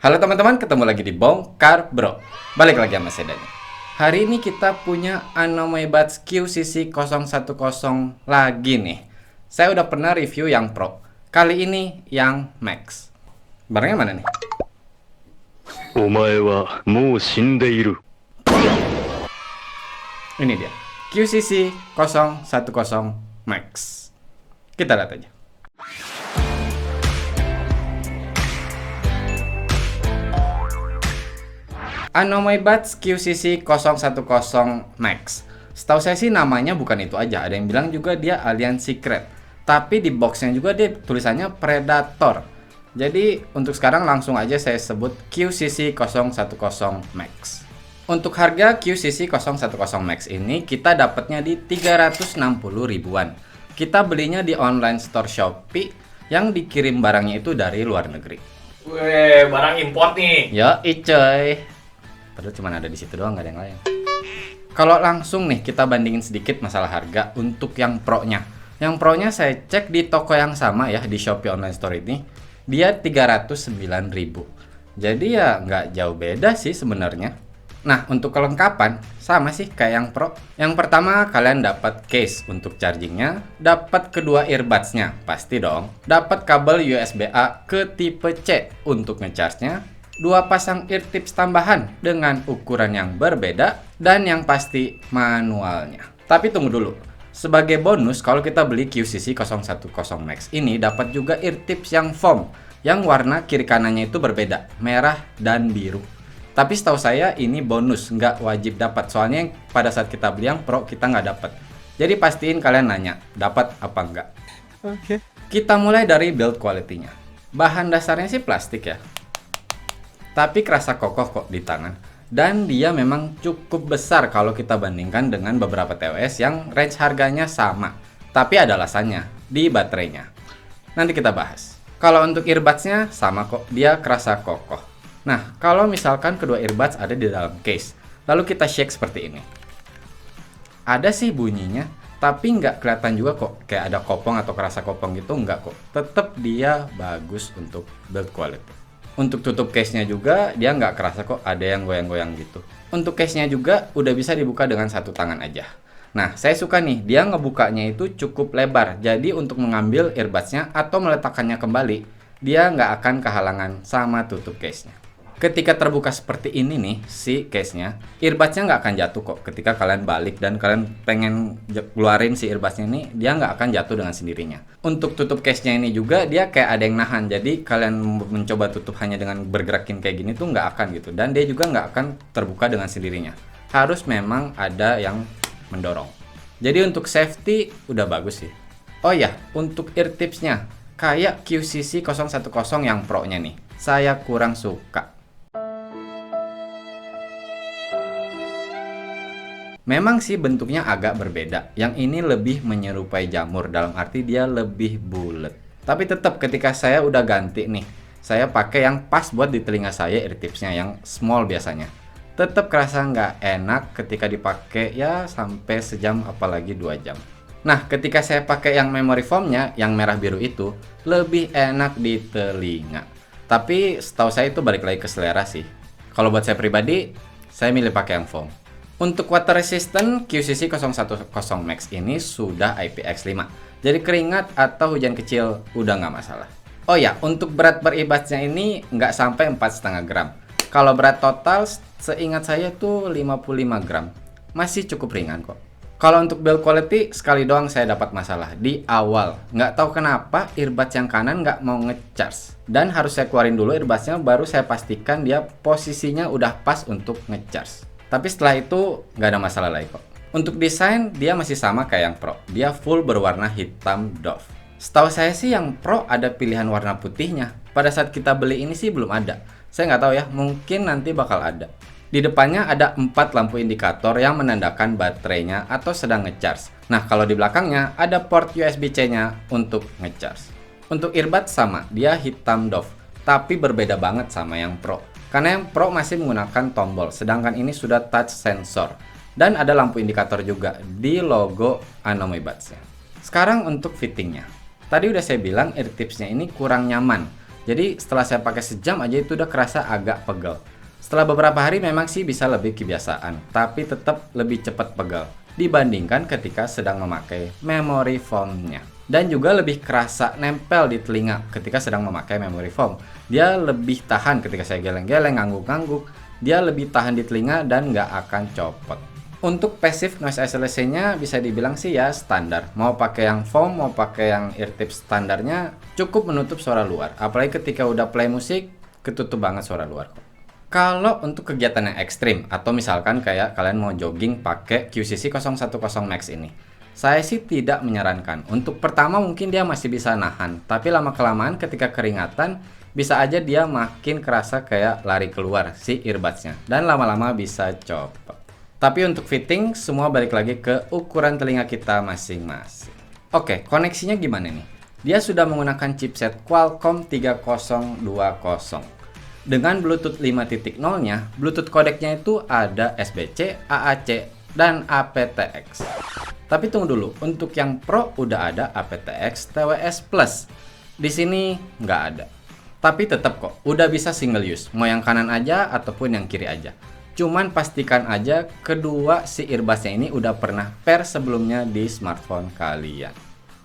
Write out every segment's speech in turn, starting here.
Halo teman-teman, ketemu lagi di Bongkar Bro. Balik lagi sama saya Dani. Hari ini kita punya Anomai Buds QCC010 lagi nih. Saya udah pernah review yang Pro. Kali ini yang Max. Barangnya mana nih? お前はもう死んでいる。 Ini dia. QCC010 Max. Kita lihat aja. Anomai Buds QCC010 Max. Setahu saya sih namanya bukan itu aja. Ada yang bilang juga dia Alien Secret. Tapi di boxnya juga dia tulisannya Predator. Jadi untuk sekarang langsung aja saya sebut QCC010 Max. Untuk harga QCC010 Max ini kita dapatnya di 360 ribuan. Kita belinya di online store Shopee yang dikirim barangnya itu dari luar negeri. Weh, barang import nih. Yo, coy. Padahal cuma ada di situ doang, nggak ada yang lain. Kalau langsung nih kita bandingin sedikit masalah harga untuk yang Pro-nya. Yang Pro-nya saya cek di toko yang sama ya, di Shopee Online Store ini. Dia 309.000. Jadi ya nggak jauh beda sih sebenarnya. Nah, untuk kelengkapan sama sih kayak yang Pro. Yang pertama kalian dapat case untuk chargingnya, dapat kedua earbuds-nya, pasti dong. Dapat kabel USB-A ke tipe C untuk ngecharge-nya, 2 pasang ear tips tambahan dengan ukuran yang berbeda, dan yang pasti manualnya. Tapi tunggu dulu. Sebagai bonus, kalau kita beli QCC010 Max ini dapat juga ear tips yang foam, yang warna kiri kanannya itu berbeda, merah dan biru. Tapi setahu saya ini bonus, nggak wajib dapat. Soalnya pada saat kita beli yang Pro kita nggak dapat. Jadi pastiin kalian nanya, dapat apa enggak. Oke. Kita mulai dari build quality-nya. Bahan dasarnya sih plastik ya. Tapi kerasa kokoh kok di tangan. Dan dia memang cukup besar kalau kita bandingkan dengan beberapa TWS yang range harganya sama. Tapi ada alasannya, di baterainya. Nanti kita bahas. Kalau untuk earbuds-nya sama kok, dia kerasa kokoh. Nah, kalau misalkan kedua earbuds ada di dalam case, lalu kita shake seperti ini. Ada sih bunyinya, tapi nggak kelihatan juga kok kayak ada kopong atau kerasa kopong gitu, nggak kok. Tetap dia bagus untuk build quality. Untuk tutup case-nya juga dia nggak kerasa kok ada yang goyang-goyang gitu. Untuk case-nya juga udah bisa dibuka dengan satu tangan aja. Nah, saya suka nih, dia ngebukanya itu cukup lebar. Jadi untuk mengambil earbuds-nya atau meletakkannya kembali, dia nggak akan kehalangan sama tutup case-nya. Ketika terbuka seperti ini nih, si case-nya, earbuds-nya nggak akan jatuh kok. Ketika kalian balik dan kalian pengen keluarin si earbuds-nya ini, dia nggak akan jatuh dengan sendirinya. Untuk tutup case-nya ini juga, dia kayak ada yang nahan. Jadi kalian mencoba tutup hanya dengan bergerakin kayak gini tuh nggak akan gitu. Dan dia juga nggak akan terbuka dengan sendirinya. Harus memang ada yang mendorong. Jadi untuk safety, udah bagus sih. Oh ya, untuk ear tips-nya, kayak QCC010 yang Pro-nya nih. Saya kurang suka. Memang sih bentuknya agak berbeda. Yang ini lebih menyerupai jamur, dalam arti dia lebih bulat. Tapi tetap ketika saya udah ganti nih, saya pakai yang pas buat di telinga saya ear tipsnya yang small biasanya. Tetap kerasa nggak enak ketika dipakai ya sampai sejam apalagi 2 jam. Nah, ketika saya pakai yang memory foamnya, yang merah biru itu, lebih enak di telinga. Tapi setahu saya itu balik lagi ke selera sih. Kalau buat saya pribadi, saya milih pakai yang foam. Untuk water resistant, QCC010 Max ini sudah IPX5. Jadi keringat atau hujan kecil udah nggak masalah. Oh ya, untuk berat earbuds-nya ini nggak sampai 4,5 gram. Kalau berat total, seingat saya tuh 55 gram. Masih cukup ringan kok. Kalau untuk build quality, sekali doang saya dapat masalah. Di awal, nggak tahu kenapa earbuds yang kanan nggak mau ngecharge. Dan harus saya keluarin dulu earbuds-nya, baru saya pastikan dia posisinya udah pas untuk ngecharge. Tapi setelah itu nggak ada masalah lagi kok. Untuk desain dia masih sama kayak yang Pro. Dia full berwarna hitam doff. Setahu saya sih yang Pro ada pilihan warna putihnya. Pada saat kita beli ini sih belum ada. Saya nggak tahu ya, mungkin nanti bakal ada. Di depannya ada 4 lampu indikator yang menandakan baterainya atau sedang ngecharge. Nah, kalau di belakangnya ada port USB-C-nya untuk ngecharge. Untuk earbuds sama, dia hitam doff. Tapi berbeda banget sama yang Pro. Karena yang Pro masih menggunakan tombol, sedangkan ini sudah touch sensor. Dan ada lampu indikator juga di logo Anomai Buds-nya. Sekarang untuk fittingnya. Tadi udah saya bilang ear tipsnya ini kurang nyaman. Jadi setelah saya pakai sejam aja itu udah kerasa agak pegel. Setelah beberapa hari memang sih bisa lebih kebiasaan, tapi tetap lebih cepat pegel dibandingkan ketika sedang memakai memory foam-nya. Dan juga lebih kerasa nempel di telinga ketika sedang memakai memory foam. Dia lebih tahan ketika saya geleng-geleng, ngangguk-ngangguk. Dia lebih tahan di telinga dan nggak akan copot. Untuk passive noise isolation-nya bisa dibilang sih ya standar. Mau pakai yang foam, mau pakai yang ear tips standarnya cukup menutup suara luar. Apalagi ketika udah play musik, ketutup banget suara luar kok. Kalau untuk kegiatan yang ekstrim, atau misalkan kayak kalian mau jogging pakai QCC 010 Max ini, saya sih tidak menyarankan. Untuk pertama mungkin dia masih bisa nahan, tapi lama-kelamaan ketika keringatan, bisa aja dia makin kerasa kayak lari keluar si earbuds-nya. Dan lama-lama bisa copot. Tapi untuk fitting, semua balik lagi ke ukuran telinga kita masing-masing. Oke, koneksinya gimana nih? Dia sudah menggunakan chipset Qualcomm 3020. Dengan Bluetooth 5.0-nya, Bluetooth codecnya itu ada SBC, AAC, dan aptX. Tapi tunggu dulu, untuk yang Pro udah ada aptX TWS Plus. Di sini nggak ada. Tapi tetap kok, udah bisa single use, mau yang kanan aja ataupun yang kiri aja. Cuman pastikan aja kedua si earbuds-nya ini udah pernah pair sebelumnya di smartphone kalian.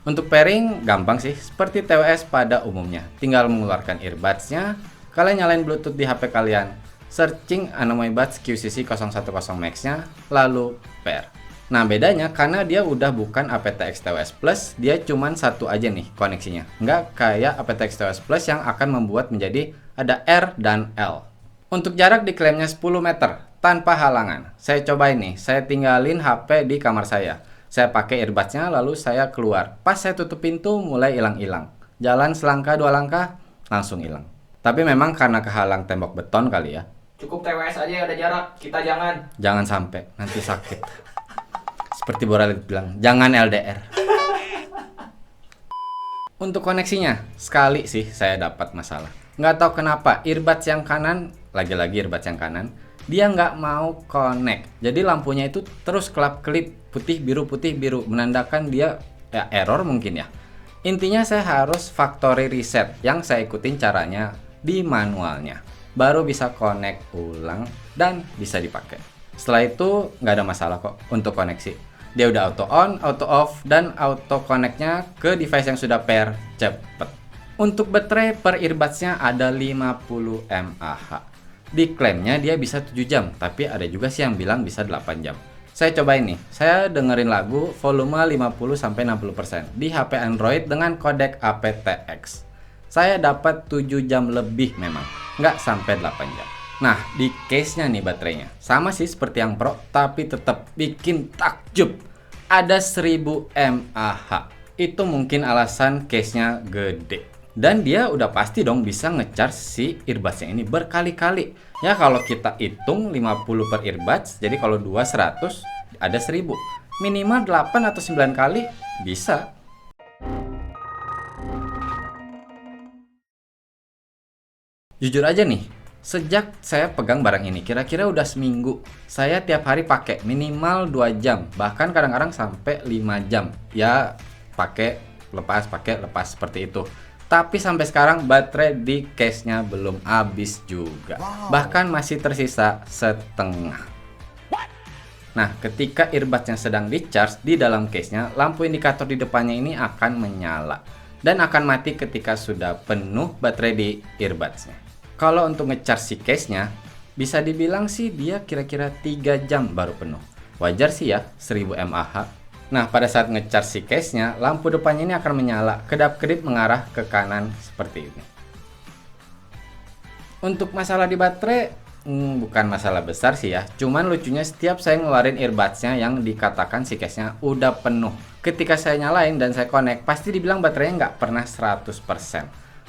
Untuk pairing gampang sih, seperti TWS pada umumnya. Tinggal mengeluarkan earbuds-nya, kalian nyalain Bluetooth di HP kalian, searching Anomoi Buds QCC 010 Max-nya, lalu pair. Nah bedanya karena dia udah bukan aptX TWS Plus, dia cuman satu aja nih koneksinya. Nggak kayak aptX TWS Plus yang akan membuat menjadi ada R dan L. Untuk jarak diklaimnya 10 meter tanpa halangan. Saya cobain nih, saya tinggalin HP di kamar saya. Saya pakai earbuds-nya lalu saya keluar. Pas saya tutup pintu mulai hilang-hilang. Jalan selangkah 2 langkah langsung hilang. Tapi memang karena kehalang tembok beton kali ya. Cukup TWS aja ada jarak, kita jangan. Jangan sampai, nanti sakit. Seperti Boralit bilang, jangan LDR. Untuk koneksinya, sekali sih saya dapat masalah. Nggak tahu kenapa, earbuds yang kanan, lagi-lagi earbuds yang kanan, dia nggak mau connect. Jadi lampunya itu terus kelap-kelip, putih biru, menandakan dia ya error mungkin ya. Intinya saya harus factory reset, yang saya ikutin caranya di manualnya. Baru bisa connect ulang dan bisa dipakai. Setelah itu nggak ada masalah kok untuk koneksi. Dia udah auto on, auto off, dan auto connect-nya ke device yang sudah pair cepet. Untuk baterai per earbuds-nya ada 50 mAh. Diklaimnya dia bisa 7 jam, tapi ada juga sih yang bilang bisa 8 jam. Saya cobain nih, saya dengerin lagu volume 50-60% di HP Android dengan kodek aptX. Saya dapat 7 jam lebih memang, nggak sampai 8 jam. Nah, di case-nya nih baterainya. Sama sih seperti yang Pro, tapi tetap bikin takjub. Ada 1000 mAh. Itu mungkin alasan case-nya gede. Dan dia udah pasti dong bisa ngecharge si earbuds-nya ini berkali-kali. Ya kalau kita hitung 50 per earbuds, jadi kalau 2 100, ada 1000. Minimal 8 atau 9 kali bisa. Jujur aja nih, sejak saya pegang barang ini, kira-kira udah seminggu, saya tiap hari pakai minimal 2 jam, bahkan kadang-kadang sampai 5 jam. Ya, pakai lepas seperti itu. Tapi sampai sekarang baterai di case-nya belum habis juga. Bahkan masih tersisa setengah. Nah, ketika earbuds yang sedang di-charge di dalam case-nya, lampu indikator di depannya ini akan menyala. Dan akan mati ketika sudah penuh baterai di earbuds-nya. Kalau untuk nge-charge si case-nya, bisa dibilang sih dia kira-kira 3 jam baru penuh. Wajar sih ya, 1000 mAh. Nah, pada saat nge-charge si case-nya, lampu depannya ini akan menyala, kedap-kedip mengarah ke kanan seperti ini. Untuk masalah di baterai, bukan masalah besar sih ya. Cuman lucunya setiap saya ngeluarin earbuds-nya yang dikatakan si case-nya udah penuh. Ketika saya nyalain dan saya connect, pasti dibilang baterainya nggak pernah 100%.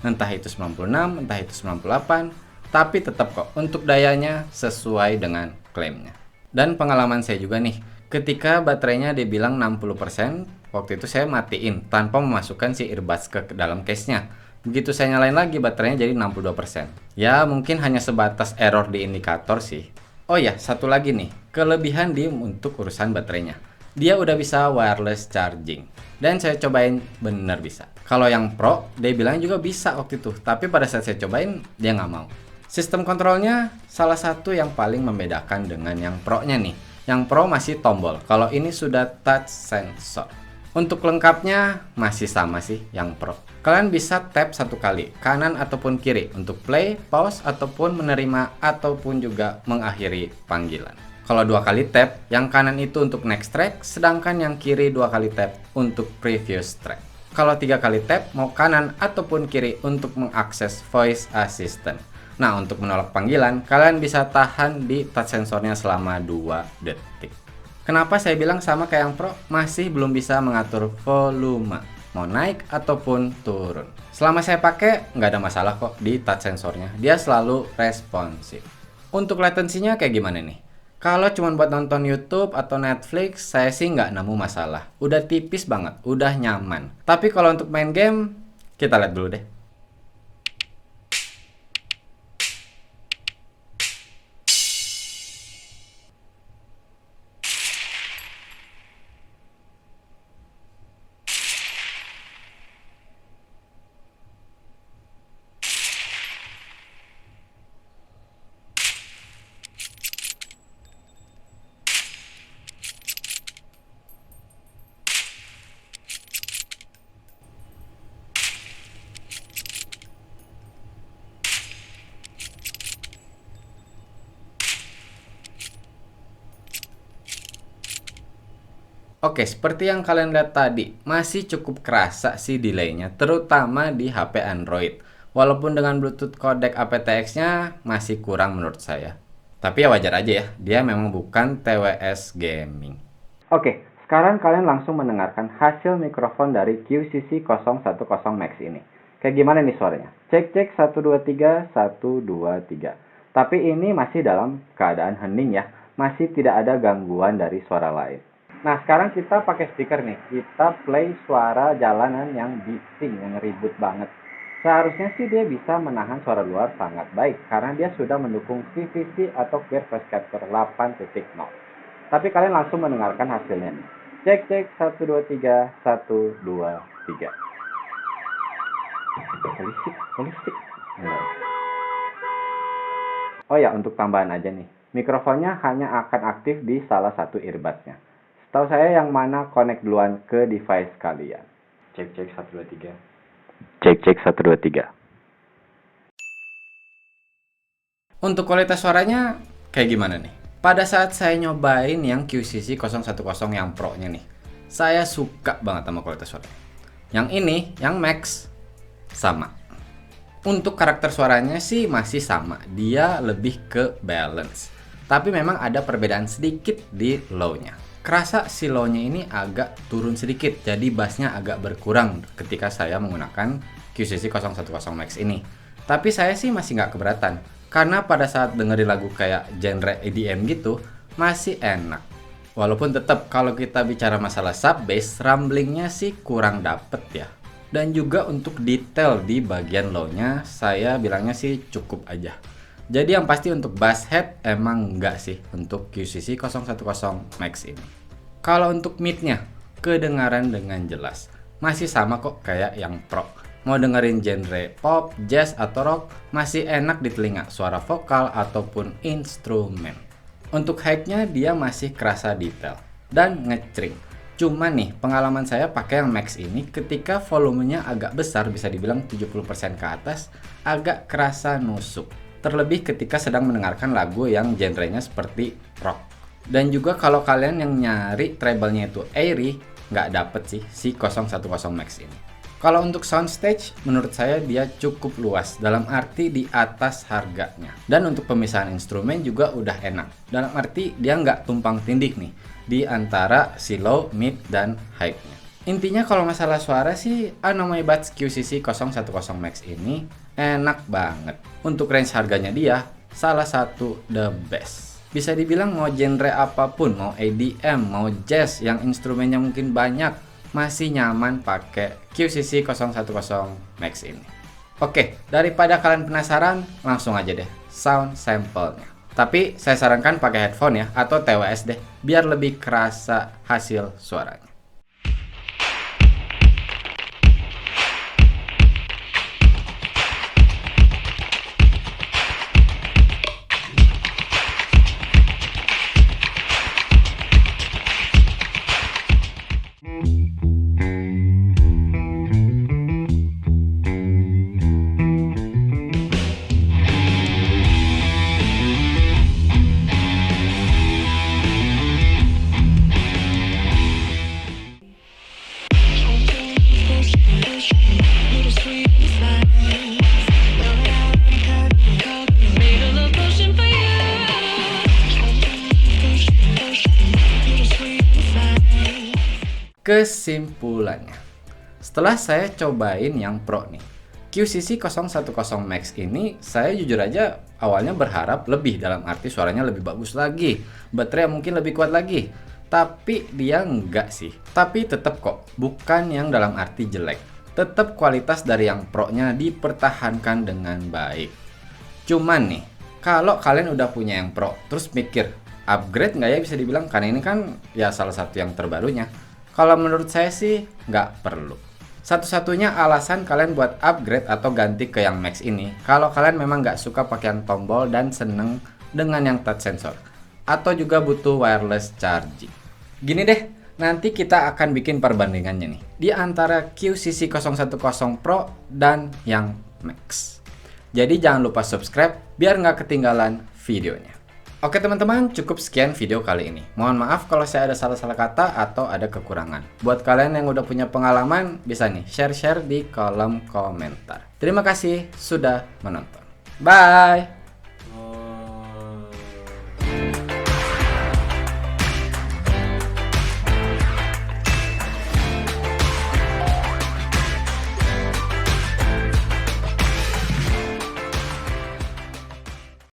Entah itu 96, entah itu 98, tapi tetap kok untuk dayanya sesuai dengan klaimnya. Dan pengalaman saya juga nih, ketika baterainya dibilang 60%, waktu itu saya matiin tanpa memasukkan si earbuds ke dalam case-nya. Begitu saya nyalain lagi, baterainya jadi 62%. Ya, mungkin hanya sebatas error di indikator sih. Oh ya, satu lagi nih, kelebihan dia untuk urusan baterainya. Dia udah bisa wireless charging. Dan saya cobain bener bisa. Kalau yang Pro, dia bilang juga bisa waktu itu. Tapi pada saat saya cobain, dia nggak mau. Sistem kontrolnya salah satu yang paling membedakan dengan yang Pro-nya nih. Yang Pro masih tombol, kalau ini sudah touch sensor. Untuk lengkapnya masih sama sih yang Pro. Kalian bisa tap satu kali, kanan ataupun kiri, untuk play, pause, ataupun menerima, ataupun juga mengakhiri panggilan. Kalau 2 kali tap, yang kanan itu untuk next track, sedangkan yang kiri 2 kali tap untuk previous track. Kalau 3 kali tap, mau kanan ataupun kiri untuk mengakses voice assistant. Nah, untuk menolak panggilan, kalian bisa tahan di touch sensornya selama 2 detik. Kenapa saya bilang sama kayak yang Pro? Masih belum bisa mengatur volume, mau naik ataupun turun. Selama saya pakai, nggak ada masalah kok di touch sensornya. Dia selalu responsif. Untuk latensinya kayak gimana nih? Kalau cuma buat nonton YouTube atau Netflix, saya sih nggak nemu masalah. Udah tipis banget, udah nyaman. Tapi kalau untuk main game, kita lihat dulu deh. Oke, seperti yang kalian lihat tadi, masih cukup kerasa sih delaynya, terutama di HP Android. Walaupun dengan Bluetooth codec aptX-nya masih kurang menurut saya. Tapi ya wajar aja ya, dia memang bukan TWS Gaming. Oke, sekarang kalian langsung mendengarkan hasil mikrofon dari QCC 010 Max ini. Kayak gimana nih suaranya? Cek 1 2 3 1 2 3. Tapi ini masih dalam keadaan hening ya, masih tidak ada gangguan dari suara lain. Nah, sekarang kita pakai speaker nih. Kita play suara jalanan yang bising, yang ribut banget. Seharusnya sih dia bisa menahan suara luar sangat baik, karena dia sudah mendukung CVC atau Clear Voice Capture 8.0. Tapi kalian langsung mendengarkan hasilnya nih. Cek 1 2 3 1 2 3. Polisik. Oh ya, untuk tambahan aja nih. Mikrofonnya hanya akan aktif di salah satu earbuds-nya. Tahu saya yang mana connect duluan ke device kalian. Cek 1 2 3. Cek 1 2 3. Untuk kualitas suaranya kayak gimana nih? Pada saat saya nyobain yang QCC 010 yang Pro-nya nih, saya suka banget sama kualitas suaranya. Yang ini, yang Max, sama. Untuk karakter suaranya sih masih sama, dia lebih ke balance. Tapi memang ada perbedaan sedikit di low-nya. Kerasa si low-nya ini agak turun sedikit, jadi bassnya agak berkurang ketika saya menggunakan QCC 010 Max ini. Tapi saya sih masih nggak keberatan, karena pada saat dengerin lagu kayak genre EDM gitu, masih enak. Walaupun tetap kalau kita bicara masalah sub bass, rumblingnya sih kurang dapet ya. Dan juga untuk detail di bagian low-nya, saya bilangnya sih cukup aja. Jadi yang pasti untuk bass head emang enggak sih untuk QCC 010 Max ini. Kalau untuk mid-nya, kedengaran dengan jelas. Masih sama kok kayak yang Pro. Mau dengerin genre pop, jazz, atau rock, masih enak di telinga suara vokal ataupun instrumen. Untuk high-nya dia masih kerasa detail dan ngecring. Cuman nih, pengalaman saya pakai yang Max ini ketika volumenya agak besar, bisa dibilang 70% ke atas, agak kerasa nusuk. Terlebih ketika sedang mendengarkan lagu yang genrenya seperti rock. Dan juga kalau kalian yang nyari treble-nya itu airy, nggak dapet sih si 010 Max ini. Kalau untuk soundstage, menurut saya dia cukup luas, dalam arti di atas harganya. Dan untuk pemisahan instrumen juga udah enak. Dalam arti dia nggak tumpang tindih nih, di antara si low, mid, dan high-nya. Intinya kalau masalah suara sih, Anomai Buds QCC 010 Max ini enak banget. Untuk range harganya dia, salah satu the best. Bisa dibilang mau genre apapun, mau EDM, mau jazz yang instrumennya mungkin banyak, masih nyaman pakai QCC 010 Max ini. Oke, daripada kalian penasaran, langsung aja deh sound sample-nya. Tapi saya sarankan pakai headphone ya, atau TWS deh, biar lebih kerasa hasil suaranya. Kesimpulannya, setelah saya cobain yang Pro nih, QCC 010 Max ini saya jujur aja awalnya berharap lebih, dalam arti suaranya lebih bagus lagi, baterai mungkin lebih kuat lagi. Tapi dia enggak sih. Tapi tetap kok, bukan yang dalam arti jelek. Tetap kualitas dari yang Pro-nya dipertahankan dengan baik. Cuman nih, kalau kalian udah punya yang Pro, terus mikir, upgrade nggak ya bisa dibilang? Karena ini kan ya salah satu yang terbarunya. Kalau menurut saya sih nggak perlu. Satu-satunya alasan kalian buat upgrade atau ganti ke yang Max ini, kalau kalian memang nggak suka pakai yang tombol dan seneng dengan yang touch sensor, atau juga butuh wireless charging. Gini deh, nanti kita akan bikin perbandingannya nih di antara QCC 010 Pro dan yang Max. Jadi jangan lupa subscribe biar nggak ketinggalan videonya. Oke teman-teman, cukup sekian video kali ini. Mohon maaf kalau saya ada salah-salah kata atau ada kekurangan. Buat kalian yang udah punya pengalaman, bisa nih share-share di kolom komentar. Terima kasih sudah menonton. Bye!